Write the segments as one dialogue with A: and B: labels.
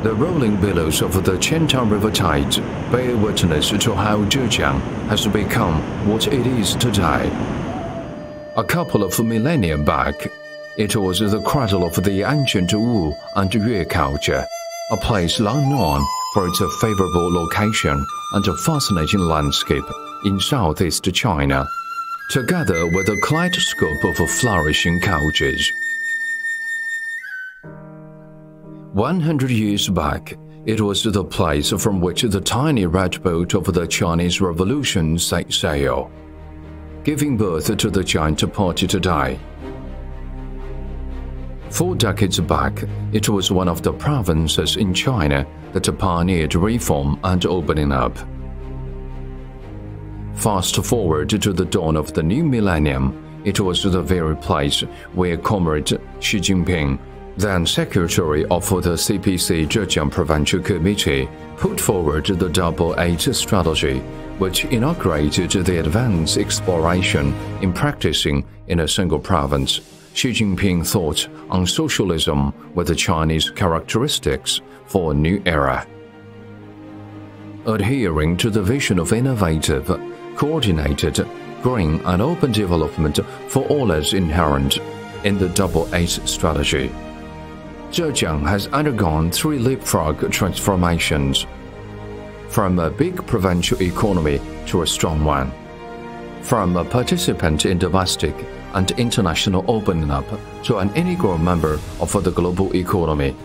A: The rolling billows of the Qiantang River tides bear witness to how Zhejiang has become what it is today. A couple of millennia back, it was the cradle of the ancient Wu and Yue culture, a place long known for its favorable location and a fascinating landscape in southeast China, together with a kaleidoscope of flourishing cultures. 100 years back, it was the place from which the tiny red boat of the Chinese Revolution set sail, giving birth to the giant party today. 4 decades back, it was one of the provinces in China that pioneered reform and opening up. Fast forward to the dawn of the new millennium, it was the very place where Comrade Xi Jinping, then Secretary of the CPC Zhejiang Provincial Committee, put forward the Double Eight strategy, which inaugurated the advanced exploration in practicing in a single province Xi Jinping Thought on socialism with the Chinese characteristics for a new era. Adhering to the vision of innovative, coordinated, green and open development for all as inherent in the Double Eight strategy, Zhejiang has undergone 3 leapfrog transformations, from a big provincial economy to a strong one, from a participant in domestic and international opening up to an integral member of the global economy,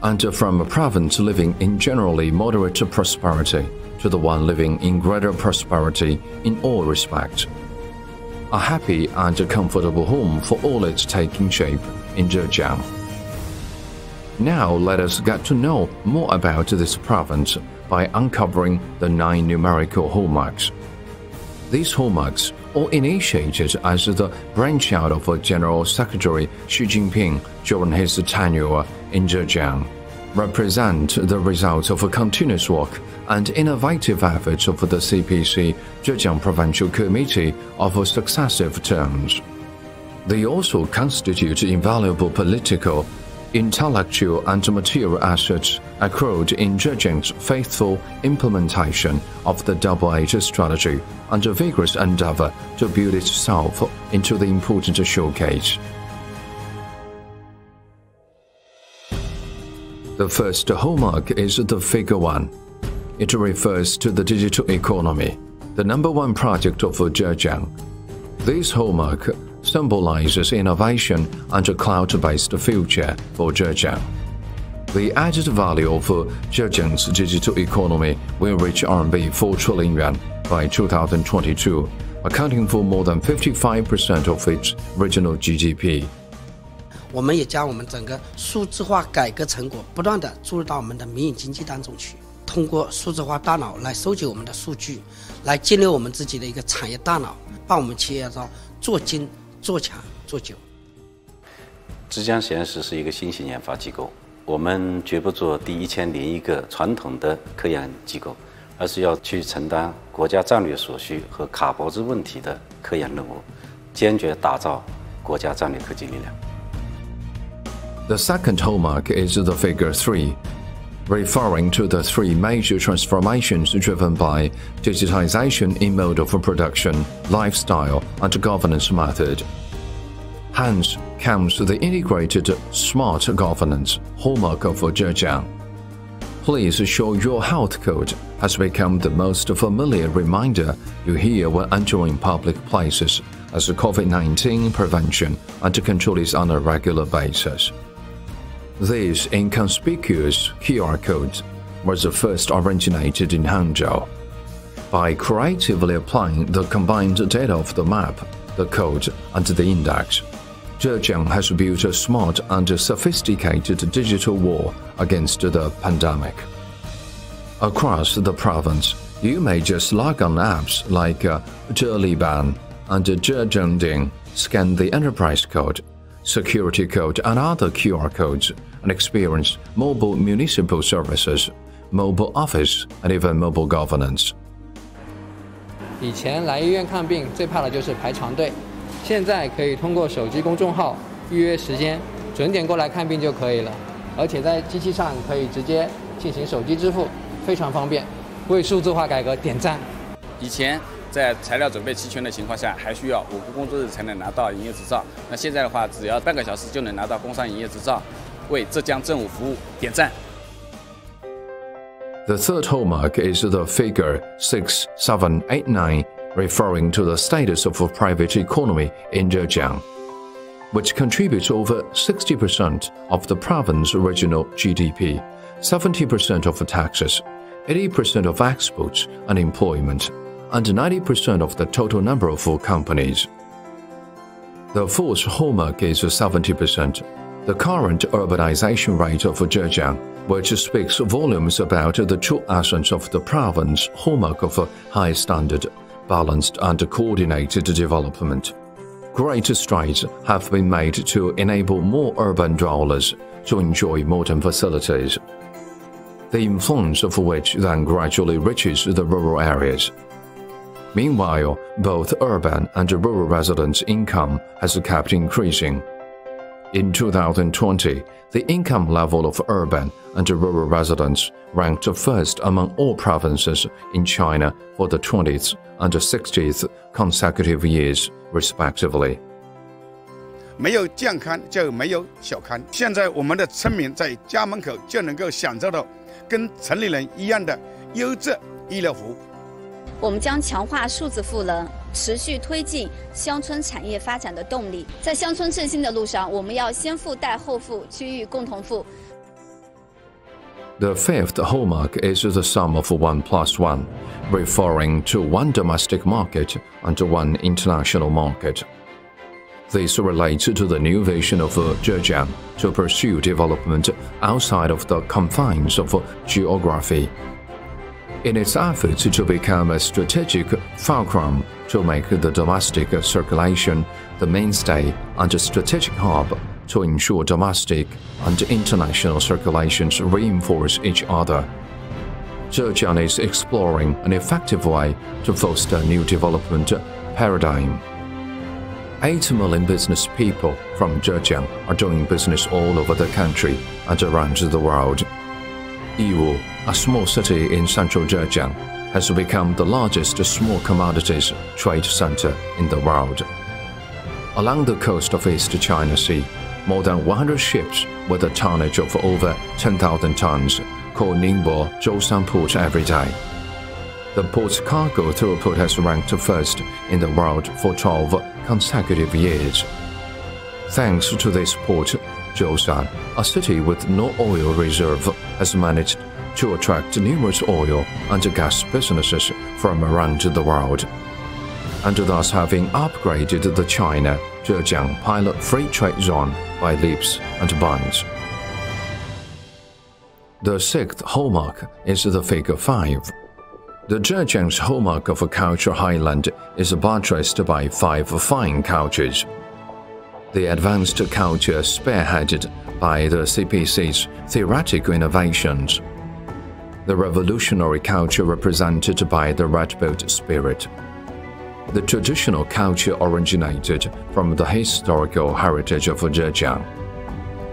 A: and from a province living in generally moderate prosperity to the one living in greater prosperity in all respects. A happy and comfortable home for all is taking shape in Zhejiang. Now let us get to know more about this province by uncovering the 9 numerical hallmarks. These hallmarks, all initiated as the brainchild of General Secretary Xi Jinping during his tenure in Zhejiang, represent the results of a continuous work and innovative efforts of the CPC Zhejiang Provincial Committee of successive terms. They also constitute invaluable political, intellectual and material assets accrued in Zhejiang's faithful implementation of the Double Eight strategy and a vigorous endeavor to build itself into the important showcase. The first hallmark is the figure 1. It refers to the digital economy, the #1 project of Zhejiang. This hallmark symbolizes innovation and a cloud-based future for Zhejiang. The added value of Zhejiang's digital economy will reach RMB 4 trillion yuan by 2022, accounting for more than 55% of its regional GDP.
B: 我们也将我们整个数字化改革成果不断地注入到我们的民营经济当中去，通过数字化大脑来收集我们的数据，来建立我们自己的一个产业大脑，帮我们企业做精、做强、做久。
C: 浙江实验室是一个新型研发机构，我们绝不做第1001个传统的科研机构，而是要去承担国家战略所需和卡脖子问题的科研任务，坚决打造国家战略科技力量。
A: The second hallmark is the figure 3, referring to the 3 major transformations driven by digitization in mode of production, lifestyle, and governance method. Hence comes the integrated smart governance hallmark of Zhejiang. Please show your health code has become the most familiar reminder you hear when entering public places, as COVID-19 prevention and control is on a regular basis. This inconspicuous QR code was first originated in Hangzhou. By creatively applying the combined data of the map, the code, and the index, Zhejiang has built a smart and sophisticated digital wall against the pandemic. Across the province, you may just log on apps like Zheliban and Zhejiangding, scan the enterprise code, security code, and other QR codes and experience mobile municipal services, mobile office, and even mobile governance.
D: 以前来医院看病最怕的就是排长队，现在可以通过手机公众号预约时间，准点过来看病就可以了，而且在机器上可以直接进行手机支付，非常方便，为数字化改革点赞。
E: 以前在材料准备齐全的情况下，还需要5个工作日才能拿到营业执照，那现在的话，只要半个小时就能拿到工商营业执照，为浙江政务服务点赞。
A: The third hallmark is the figure 6789, referring to the status of a private economy in Zhejiang, which contributes over 60% of the province's regional GDP, 70% of taxes, 80% of exports and employment, and 90% of the total number of companies. The fourth hallmark is 70%, the current urbanization rate of Zhejiang, which speaks volumes about the true essence of the province's hallmark of high standard, balanced and coordinated development. Great strides have been made to enable more urban dwellers to enjoy modern facilities, the influence of which then gradually reaches the rural areas. Meanwhile, both urban and rural residents' income has kept increasing. In 2020, the income level of urban and rural residents ranked first among all provinces in China for the 20th and 60th consecutive years, respectively.
F: 没有健康就没有小康。现在我们的村民在家门口就能够享受到跟城里人一样的优质医疗服务。
G: 我们将强化数字赋能，持续推进乡村产业发展的动力。在乡村振兴的路上，我们要先富带后富，区域共同富。
A: The fifth hallmark is the sum of 1 plus 1, referring to one domestic market and one international market. This relates to the new vision of Zhejiang to pursue development outside of the confines of geography. In its efforts to become a strategic fulcrum to make the domestic circulation the mainstay and a strategic hub to ensure domestic and international circulations reinforce each other, Zhejiang is exploring an effective way to foster a new development paradigm. 8 million business people from Zhejiang are doing business all over the country and around the world. Yiwu, a small city in central Zhejiang, has become the largest small commodities trade center in the world. Along the coast of East China Sea, more than 100 ships with a tonnage of over 10,000 tons call Ningbo Zhoushan Port every day. The port's cargo throughput has ranked first in the world for 12 consecutive years. Thanks to this port, Zhoushan, a city with no oil reserve, has managed to attract numerous oil and gas businesses from around the world, and thus having upgraded the China-Zhejiang pilot free trade zone by leaps and bounds. The sixth hallmark is the figure 5. The Zhejiang's hallmark of a culture highland is buttressed by 5 fine cultures. The advanced culture spearheaded by the CPC's theoretical innovations. The revolutionary culture represented by the Red Belt spirit. The traditional culture originated from the historical heritage of Zhejiang.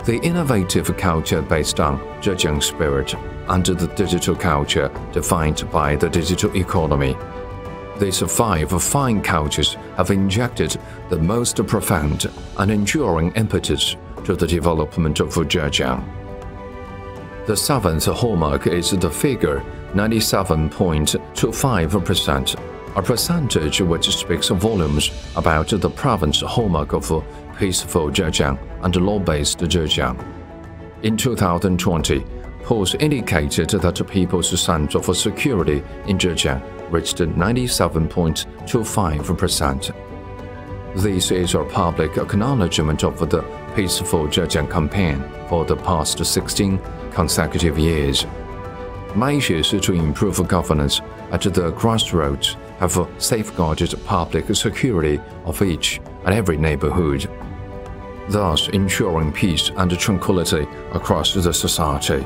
A: The innovative culture based on Zhejiang spirit and the digital culture defined by the digital economy. These 5 fine cultures have injected the most profound and enduring impetus to the development of Zhejiang. The 7th hallmark is the figure 97.25%, a percentage which speaks volumes about the province's hallmark of peaceful Zhejiang and law-based Zhejiang. In 2020, polls indicated that people's sense of security in Zhejiang reached 97.25%. This is a public acknowledgement of the peaceful Zhejiang campaign for the past 16 consecutive years. Measures to improve governance at the grassroots have safeguarded public security of each and every neighborhood. thus ensuring peace and tranquility across the society.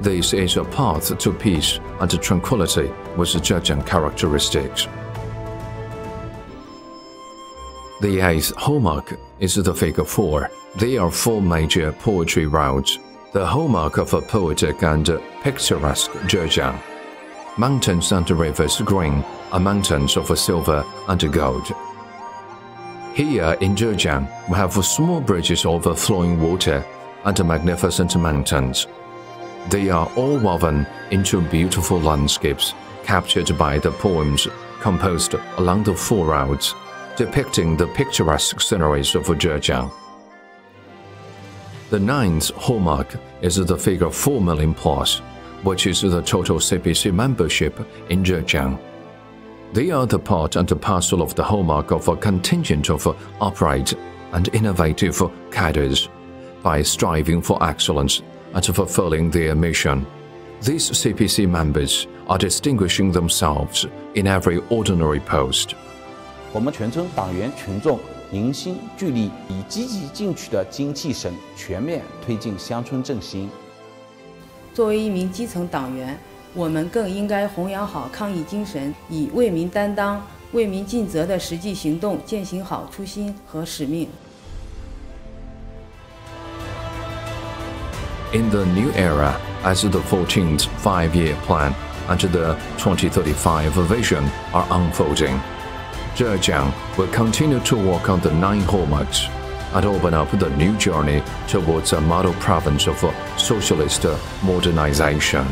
A: This is a path to peace and tranquility with Zhejiang characteristics. The eighth hallmark is the figure 4. There are 4 major poetry routes, the hallmark of a poetic and picturesque Zhejiang. Mountains and rivers green are mountains of silver and gold. Here in Zhejiang, we have small bridges over flowing water and magnificent mountains. They are all woven into beautiful landscapes captured by the poems composed along the 4 routes, depicting the picturesque sceneries of Zhejiang. The 9th hallmark is the figure 4 million+, which is the total CPC membership in Zhejiang. They are the part and parcel of the hallmark of a contingent of upright and innovative cadres. By striving for excellence and fulfilling their mission, these CPC members are distinguishing themselves in every ordinary post.
H: 我们全村党员群众凝心聚力，以积极进取的精气神，全面推进乡村振兴。
I: 作为一名基层党员，我们更应该弘扬好抗疫精神，以为民担当、为民尽责的实际行动践行好初心和使命。
A: In the new era, as the 14th five-year plan and the 2035 vision are unfolding, Zhejiang will continue to work on the 9 hallmarks and open up the new journey towards a model province of socialist modernization.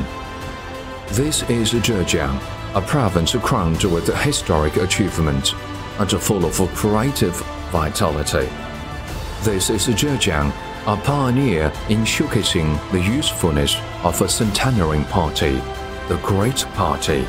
A: This is Zhejiang, a province crowned with historic achievements and full of creative vitality. This is Zhejiang, a pioneer in showcasing the usefulness of a centenary party, the Great Party.